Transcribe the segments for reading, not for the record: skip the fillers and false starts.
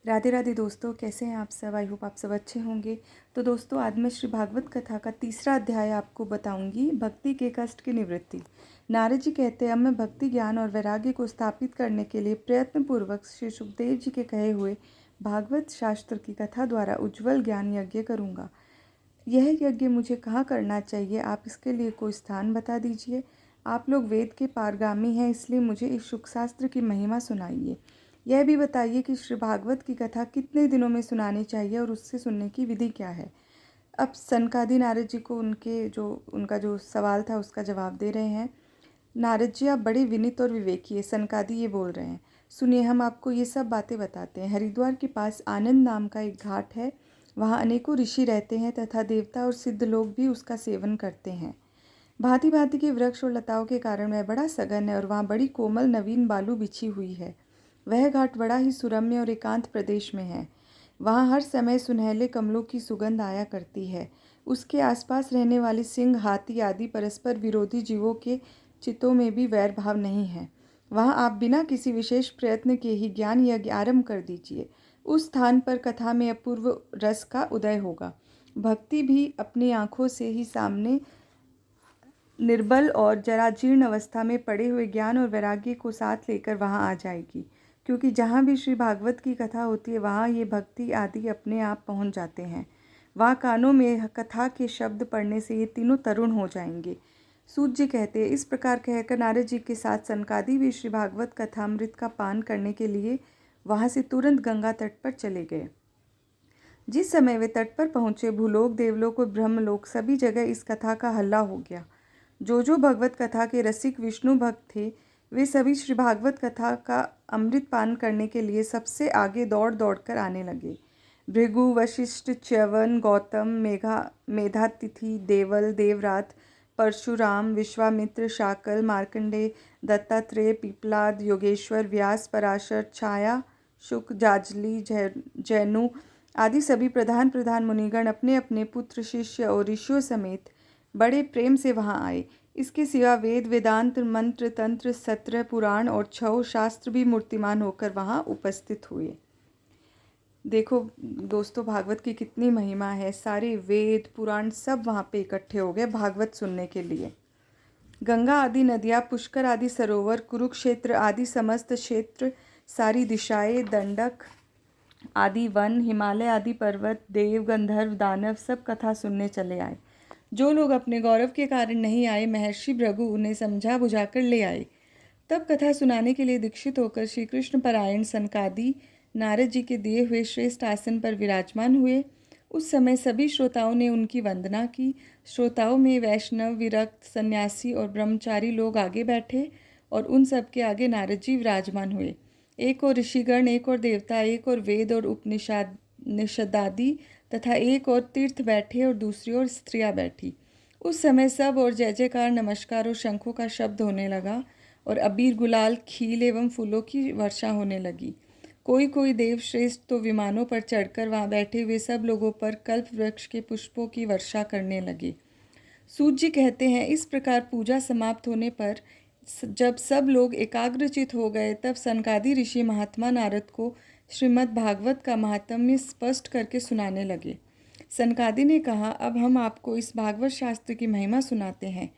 राधे राधे दोस्तों, कैसे हैं आप सब। आई होप आप सब अच्छे होंगे। तो दोस्तों, आज मैं श्री भागवत कथा का तीसरा अध्याय आपको बताऊंगी, भक्ति के कष्ट की निवृत्ति। नारद जी कहते हैं, अब मैं भक्ति ज्ञान और वैराग्य को स्थापित करने के लिए प्रयत्नपूर्वक श्री सुखदेव जी के कहे हुए भागवत शास्त्र की कथा द्वारा उज्ज्वल ज्ञान यज्ञ करूँगा। यह यज्ञ मुझे कहाँ करना चाहिए, आप इसके लिए कोई स्थान बता दीजिए। आप लोग वेद के पारगामी हैं, इसलिए मुझे इस सुख शास्त्र की महिमा सुनाइए। यह भी बताइए कि श्री भागवत की कथा कितने दिनों में सुनानी चाहिए और उससे सुनने की विधि क्या है। अब सनकादि नारद जी को उनका जो सवाल था उसका जवाब दे रहे हैं। नारद जी, आप बड़े विनीत और विवेकी है। सनकादि ये बोल रहे हैं, सुनिए, हम आपको ये सब बातें बताते हैं। हरिद्वार के पास आनंद नाम का एक घाट है। वहाँ अनेकों ऋषि रहते हैं तथा देवता और सिद्ध लोग भी उसका सेवन करते हैं। भांति भांति के वृक्ष और लताओं के कारण वह बड़ा सघन है और वहाँ बड़ी कोमल नवीन बालू बिछी हुई है। वह घाट बड़ा ही सुरम्य और एकांत प्रदेश में है। वहाँ हर समय सुनहले कमलों की सुगंध आया करती है। उसके आसपास रहने वाले सिंह, हाथी आदि परस्पर विरोधी जीवों के चित्तों में भी वैर भाव नहीं है। वहाँ आप बिना किसी विशेष प्रयत्न के ही ज्ञान यज्ञ आरंभ कर दीजिए। उस स्थान पर कथा में अपूर्व रस का उदय होगा। भक्ति भी अपनी आँखों से ही सामने निर्बल और जराजीर्ण अवस्था में पड़े हुए ज्ञान और वैराग्य को साथ लेकर वहाँ आ जाएगी, क्योंकि जहाँ भी श्री भागवत की कथा होती है वहाँ ये भक्ति आदि अपने आप पहुँच जाते हैं। वहाँ कानों में कथा के शब्द पढ़ने से ये तीनों तरुण हो जाएंगे। सूत जी कहते हैं, इस प्रकार कहकर नारद जी के साथ सनकादि भी श्री भागवत कथामृत का पान करने के लिए वहाँ से तुरंत गंगा तट पर चले गए। जिस समय वे तट पर पहुँचे, भूलोक, देवलोक और ब्रह्मलोक सभी जगह इस कथा का हल्ला हो गया। जो भगवत कथा के रसिक विष्णु भक्त थे, वे सभी श्री भागवत कथा का अमृत पान करने के लिए सबसे आगे दौड़ दौड़ कर आने लगे। भृगु, वशिष्ठ, च्यवन, गौतम, मेधातिथि, देवल, देवरात, परशुराम, विश्वामित्र, शाकल, मार्कंडेय, दत्तात्रेय, पिपलाद, योगेश्वर, व्यास, पराशर, छाया, शुक, जाजली, जैनु आदि सभी प्रधान प्रधान मुनिगण अपने अपने पुत्र, शिष्य और ऋषियों समेत बड़े प्रेम से वहाँ आए। इसके सिवा वेद, वेदांत, मंत्र, तंत्र, सत्र, पुराण और छौ शास्त्र भी मूर्तिमान होकर वहाँ उपस्थित हुए। देखो दोस्तों, भागवत की कितनी महिमा है। सारे वेद पुराण सब वहाँ पे इकट्ठे हो गए भागवत सुनने के लिए। गंगा आदि नदियाँ, पुष्कर आदि सरोवर, कुरुक्षेत्र आदि समस्त क्षेत्र, सारी दिशाएं, दंडक आदि वन, हिमालय आदि पर्वत, देव, गंधर्व, दानव सब कथा सुनने चले आए। जो लोग अपने गौरव के कारण नहीं आए, महर्षि भृगु उन्हें समझा बुझाकर ले आए। तब कथा सुनाने के लिए दीक्षित होकर श्री कृष्ण परायण सनकादि नारद जी के दिए हुए श्रेष्ठ आसन पर विराजमान हुए। उस समय सभी श्रोताओं ने उनकी वंदना की। श्रोताओं में वैष्णव, विरक्त, सन्यासी और ब्रह्मचारी लोग आगे बैठे और उन सब के आगे नारद जी विराजमान हुए। एक और ऋषिगण, एक और देवता, एक और वेद और उपनिषदादि तथा एक और तीर्थ बैठे और दूसरी ओर स्त्रियां बैठी। उस समय सब और जय जयकार, नमस्कार और शंखों का शब्द होने लगा और अबीर, गुलाल, खील एवं फूलों की वर्षा होने लगी। कोई कोई देव श्रेष्ठ तो विमानों पर चढ़कर वहाँ बैठे हुए सब लोगों पर कल्प वृक्ष के पुष्पों की वर्षा करने लगे। सूत जी कहते हैं, इस प्रकार पूजा समाप्त होने पर जब सब लोग एकाग्रचित हो गए, तब सनकादि ऋषि महात्मा नारद को श्रीमद् भागवत का महात्म्य स्पष्ट करके सुनाने लगे। सनकादि ने कहा, अब हम आपको इस भागवत शास्त्र की महिमा सुनाते हैं।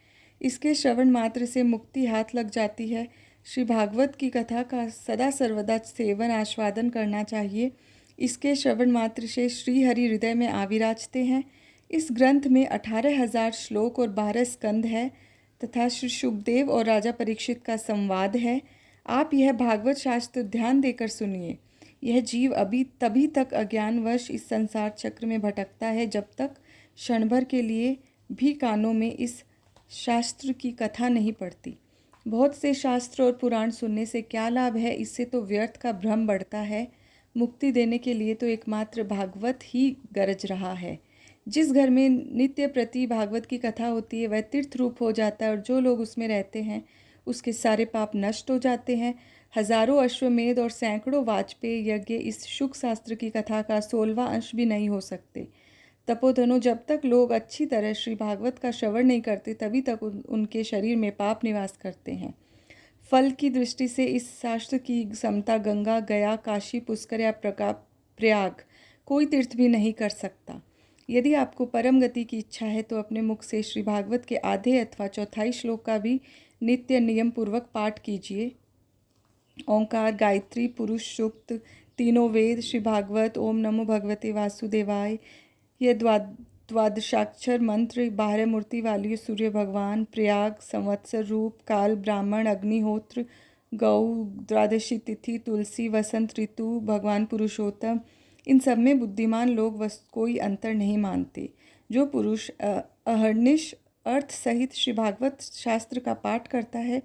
इसके श्रवण मात्र से मुक्ति हाथ लग जाती है। श्री भागवत की कथा का सदा सर्वदा सेवन आस्वादन करना चाहिए। इसके श्रवण मात्र से श्री हरि हृदय में आविराजते हैं। इस ग्रंथ में 18,000 श्लोक और 12 स्कंद है तथा श्री शुकदेव और राजा परीक्षित का संवाद है। आप यह भागवत शास्त्र ध्यान देकर सुनिए। यह जीव अभी तभी तक अज्ञानवश इस संसार चक्र में भटकता है जब तक क्षण भर के लिए भी कानों में इस शास्त्र की कथा नहीं पड़ती। बहुत से शास्त्र और पुराण सुनने से क्या लाभ है, इससे तो व्यर्थ का भ्रम बढ़ता है। मुक्ति देने के लिए तो एकमात्र भागवत ही गरज रहा है। जिस घर में नित्य प्रति भागवत की कथा होती है वह तीर्थ रूप हो जाता है और जो लोग उसमें रहते हैं उसके सारे पाप नष्ट हो जाते हैं। हजारों अश्वमेध और सैकड़ों वाजपेयी यज्ञ इस शुक शास्त्र की कथा का 16वां अंश भी नहीं हो सकते। तपोधनो, जब तक लोग अच्छी तरह श्री भागवत का श्रवण नहीं करते तभी तक उनके शरीर में पाप निवास करते हैं। फल की दृष्टि से इस शास्त्र की समता गंगा, गया, काशी, पुष्कर या प्रयाग कोई तीर्थ भी नहीं कर सकता। यदि आपको परम गति की इच्छा है तो अपने मुख से श्री भागवत के आधे अथवा चौथाई श्लोक का भी नित्य नियम पूर्वक पाठ कीजिए। ओंकार, गायत्री, पुरुष सूक्त, तीनों वेद, श्री भागवत, ओम नमो भगवते वासुदेवाय, यह द्वादशाक्षर मंत्र, 12 मूर्ति वाली सूर्य भगवान, प्रयाग, संवत्सर रूप, काल, ब्राह्मण, अग्निहोत्र, गौ, द्वादशी तिथि, तुलसी, वसंत ऋतु, भगवान पुरुषोत्तम, इन सब में बुद्धिमान लोग कोई अंतर नहीं मानते। जो पुरुष अहर्निश अर्थ सहित श्री भागवत शास्त्र का पाठ करता है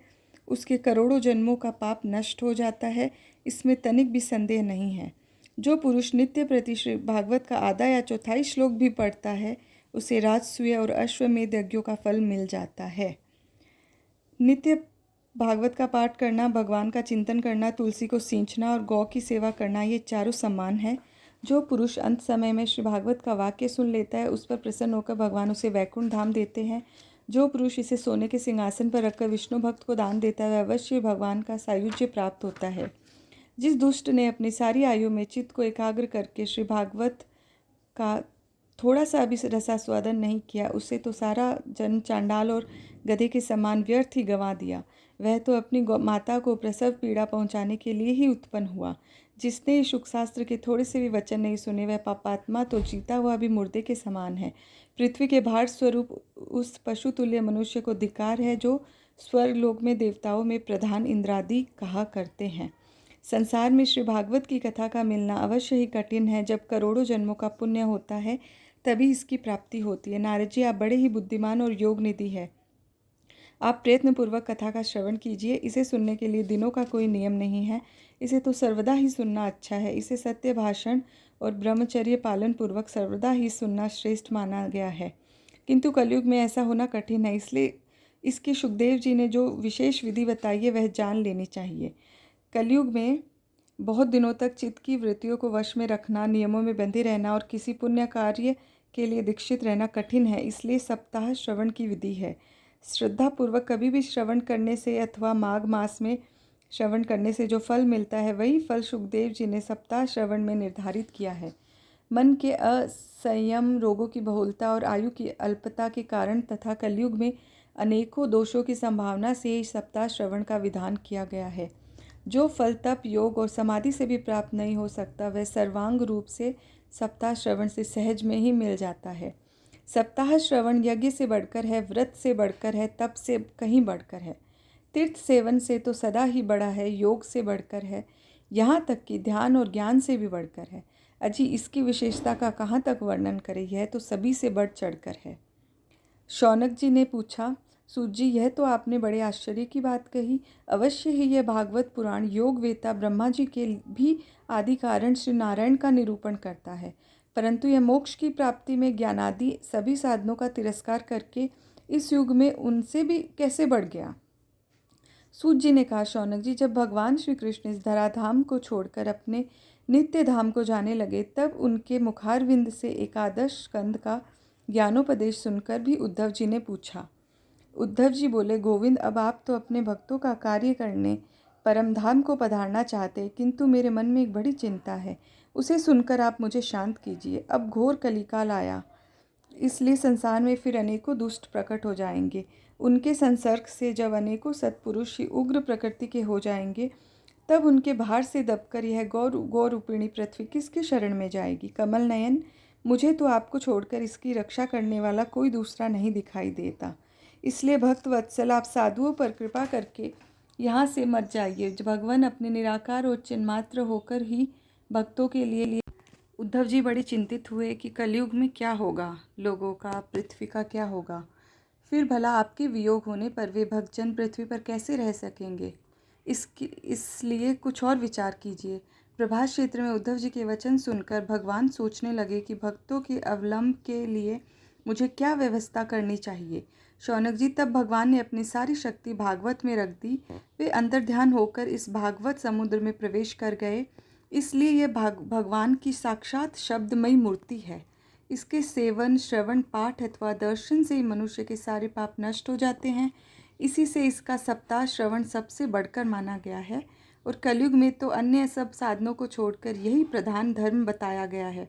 उसके करोड़ों जन्मों का पाप नष्ट हो जाता है, इसमें तनिक भी संदेह नहीं है। जो पुरुष नित्य प्रति श्री भागवत का आधा या चौथाई श्लोक भी पढ़ता है उसे राजसूय और अश्वमेध यज्ञों का फल मिल जाता है। नित्य भागवत का पाठ करना, भगवान का चिंतन करना, तुलसी को सींचना और गौ की सेवा करना, ये चारों समान है। जो पुरुष अंत समय में श्री भागवत का वाक्य सुन लेता है उस पर प्रसन्न होकर भगवान उसे वैकुंठ धाम देते हैं। जो पुरुष इसे सोने के सिंहासन पर रखकर विष्णु भक्त को दान देता है वह अवश्य भगवान का सायुज्य प्राप्त होता है। जिस दुष्ट ने अपनी सारी आयु में चित्त को एकाग्र करके श्री भागवत का थोड़ा सा भी रसास्वादन नहीं किया उसे तो सारा जन्म चांडाल और गधे के समान व्यर्थ ही गंवा दिया। वह तो अपनी माता को प्रसव पीड़ा पहुंचाने के लिए ही उत्पन्न हुआ। जिसने शुक शास्त्र के थोड़े से भी वचन नहीं सुने वह पापात्मा तो जीता हुआ भी मुर्दे के समान है। पृथ्वी के भार स्वरूप उस पशुतुल्य मनुष्य को धिक्कार है जो स्वर्गलोक में देवताओं में प्रधान इंद्रादि कहा करते हैं। संसार में श्री भागवत की कथा का मिलना अवश्य ही कठिन है। जब करोड़ों जन्मों का पुण्य होता है तभी इसकी प्राप्ति होती है। नारद जी, आप बड़े ही बुद्धिमान और योग निधि है। आप प्रयत्नपूर्वक कथा का श्रवण कीजिए। इसे सुनने के लिए दिनों का कोई नियम नहीं है, इसे तो सर्वदा ही सुनना अच्छा है। इसे सत्य भाषण और ब्रह्मचर्य पालन पूर्वक सर्वदा ही सुनना श्रेष्ठ माना गया है। किंतु कलयुग में ऐसा होना कठिन है, इसलिए इसकी सुखदेव जी ने जो विशेष विधि बताई है वह जान लेनी चाहिए। कलयुग में बहुत दिनों तक चित्त की वृत्तियों को वश में रखना, नियमों में बंधे रहना और किसी पुण्य कार्य के लिए दीक्षित रहना कठिन है। इसलिए सप्ताह श्रवण की विधि है। श्रद्धापूर्वक कभी भी श्रवण करने से अथवा माघ मास में श्रवण करने से जो फल मिलता है वही फल सुखदेव जी ने सप्ताह श्रवण में निर्धारित किया है। मन के असंयम, रोगों की बहुलता और आयु की अल्पता के कारण तथा कलयुग में अनेकों दोषों की संभावना से ही सप्ताह श्रवण का विधान किया गया है। जो फल तप, योग और समाधि से भी प्राप्त नहीं हो सकता वह सर्वांग रूप से सप्ताह श्रवण से सहज में ही मिल जाता है। सप्ताह श्रवण यज्ञ से बढ़कर है, व्रत से बढ़कर है, तप से कहीं बढ़कर है, तीर्थ सेवन से तो सदा ही बड़ा है, योग से बढ़कर है, यहाँ तक कि ध्यान और ज्ञान से भी बढ़कर है। अजी इसकी विशेषता का कहाँ तक वर्णन करें, यह तो सभी से बढ़ चढ़कर है। शौनक जी ने पूछा, सूत जी, यह तो आपने बड़े आश्चर्य की बात कही। अवश्य ही यह भागवत पुराण योग वेता ब्रह्मा जी के भी आदि कारण श्री नारायण का निरूपण करता है, परंतु यह मोक्ष की प्राप्ति में ज्ञानादि सभी साधनों का तिरस्कार करके इस युग में उनसे भी कैसे बढ़ गया। सूत जी ने कहा, शौनक जी, जब भगवान श्री कृष्ण इस धराधाम को छोड़कर अपने नित्य धाम को जाने लगे तब उनके मुखारविंद से एकादश स्कंद का ज्ञानोपदेश सुनकर भी उद्धव जी ने पूछा। उद्धव जी बोले, गोविंद, अब आप तो अपने भक्तों का कार्य करने परम धाम को पधारना चाहते, किंतु मेरे मन में एक बड़ी चिंता है, उसे सुनकर आप मुझे शांत कीजिए। अब घोर कलिकाल आया, इसलिए संसार में फिर अनेकों दुष्ट प्रकट हो जाएंगे। उनके संसर्ग से जब अनेकों सत्पुरुष ही उग्र प्रकृति के हो जाएंगे तब उनके भार से दबकर यह गौरूपिणी पृथ्वी किसके शरण में जाएगी। कमल नयन, मुझे तो आपको छोड़कर इसकी रक्षा करने वाला कोई दूसरा नहीं दिखाई देता, इसलिए भक्त वत्सल आप साधुओं पर कृपा करके यहाँ से मत जाइए। भगवान अपने निराकार और चिन्मात्र होकर ही भक्तों के लिए। उद्धव जी बड़े चिंतित हुए कि कलयुग में क्या होगा, लोगों का, पृथ्वी का क्या होगा। फिर भला आपके वियोग होने पर वे भक्तजन पृथ्वी पर कैसे रह सकेंगे, इसलिए कुछ और विचार कीजिए। प्रभास क्षेत्र में उद्धव जी के वचन सुनकर भगवान सोचने लगे कि भक्तों के अवलंब के लिए मुझे क्या व्यवस्था करनी चाहिए। शौनक जी, तब भगवान ने अपनी सारी शक्ति भागवत में रख दी। वे अंतर्ध्यान होकर इस भागवत समुद्र में प्रवेश कर गए, इसलिए यह भगवान की साक्षात शब्दमयी मूर्ति है। इसके सेवन, श्रवण, पाठ अथवा दर्शन से ही मनुष्य के सारे पाप नष्ट हो जाते हैं। इसी से इसका सप्ताह श्रवण सबसे बढ़कर माना गया है। और कलयुग में तो अन्य सब साधनों को छोड़कर यही प्रधान धर्म बताया गया है।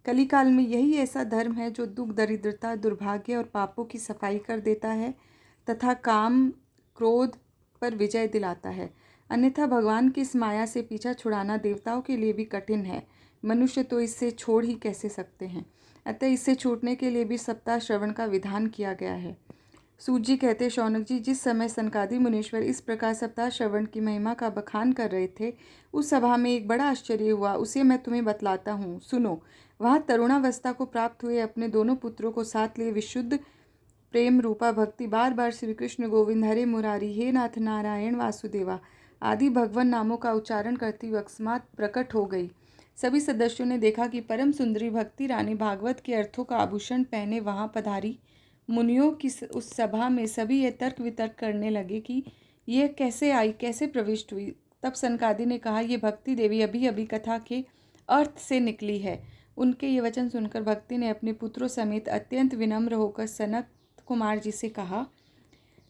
कलिकाल में यही ऐसा धर्म है जो दुख, दरिद्रता, दुर्भाग्य और पापों की सफाई कर देता है तथा काम, क्रोध पर विजय दिलाता है। अन्यथा भगवान की इस माया से पीछा छुड़ाना देवताओं के लिए भी कठिन है, मनुष्य तो इससे छोड़ ही कैसे सकते हैं। अतः इससे छूटने के लिए भी सप्ताह श्रवण का विधान किया गया है। सूत जी कहते, शौनक जी, जिस समय सनकादि मुनीश्वर इस प्रकार सप्ताह श्रवण की महिमा का बखान कर रहे थे, उस सभा में एक बड़ा आश्चर्य हुआ। उसे मैं तुम्हें बतलाता हूँ, सुनो। वहाँ तरुणावस्था को प्राप्त हुए अपने दोनों पुत्रों को साथ लिए विशुद्ध प्रेम रूपा भक्ति बार बार श्री कृष्ण गोविंद, हरे मुरारी, हे नाथ नारायण वासुदेवा आदि भगवान नामों का उच्चारण करती हुए अकस्मात प्रकट हो गई। सभी सदस्यों ने देखा कि परम सुंदरी भक्ति रानी भागवत के अर्थों का आभूषण पहने वहाँ पधारी। मुनियों की उस सभा में सभी ये तर्क वितर्क करने लगे कि यह कैसे आई, कैसे प्रविष्ट हुई। तब सनकादि ने कहा, ये भक्ति देवी अभी अभी कथा के अर्थ से निकली है। उनके ये वचन सुनकर भक्ति ने अपने पुत्रों समेत अत्यंत विनम्र होकर सनक कुमार जी से कहा।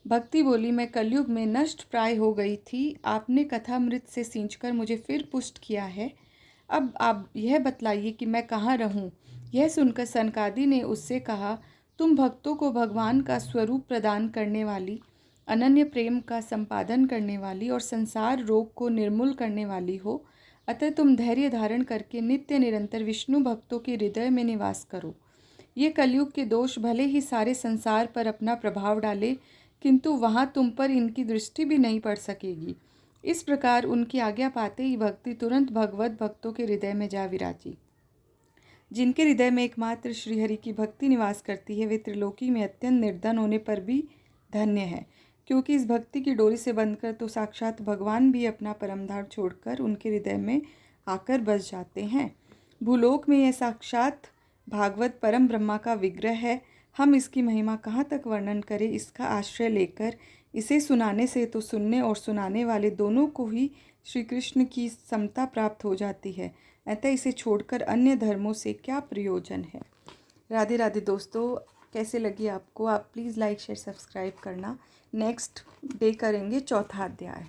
भक्ति बोली, मैं कलयुग में नष्ट प्राय हो गई थी, आपने कथामृत से सींचकर मुझे फिर पुष्ट किया है। अब आप यह बतलाइए कि मैं कहाँ रहूं। यह सुनकर सनकादि ने उससे कहा, तुम भक्तों को भगवान का स्वरूप प्रदान करने वाली, अनन्य प्रेम का संपादन करने वाली और संसार रोग को निर्मूल करने वाली हो। अतः तुम धैर्य धारण करके नित्य निरंतर विष्णु भक्तों के हृदय में निवास करो। ये कलयुग के दोष भले ही सारे संसार पर अपना प्रभाव डाले, किंतु वहाँ तुम पर इनकी दृष्टि भी नहीं पड़ सकेगी। इस प्रकार उनकी आज्ञा पाते ही भक्ति तुरंत भगवत भक्तों के हृदय में जा विराजी। जिनके हृदय में एकमात्र श्रीहरि की भक्ति निवास करती है, वे त्रिलोकी में अत्यंत निर्धन होने पर भी धन्य है, क्योंकि इस भक्ति की डोरी से बंधकर तो साक्षात भगवान भी अपना परमधाम छोड़कर उनके हृदय में आकर बस जाते हैं। भूलोक में यह साक्षात भागवत परम ब्रह्मा का विग्रह है। हम इसकी महिमा कहाँ तक वर्णन करें। इसका आश्रय लेकर इसे सुनाने से तो सुनने और सुनाने वाले दोनों को ही श्री कृष्ण की समता प्राप्त हो जाती है। अतः इसे छोड़कर अन्य धर्मों से क्या प्रयोजन है। राधे राधे दोस्तों, कैसे लगी आपको? आप प्लीज़ लाइक शेयर सब्सक्राइब करना। नेक्स्ट डे करेंगे चौथा अध्याय।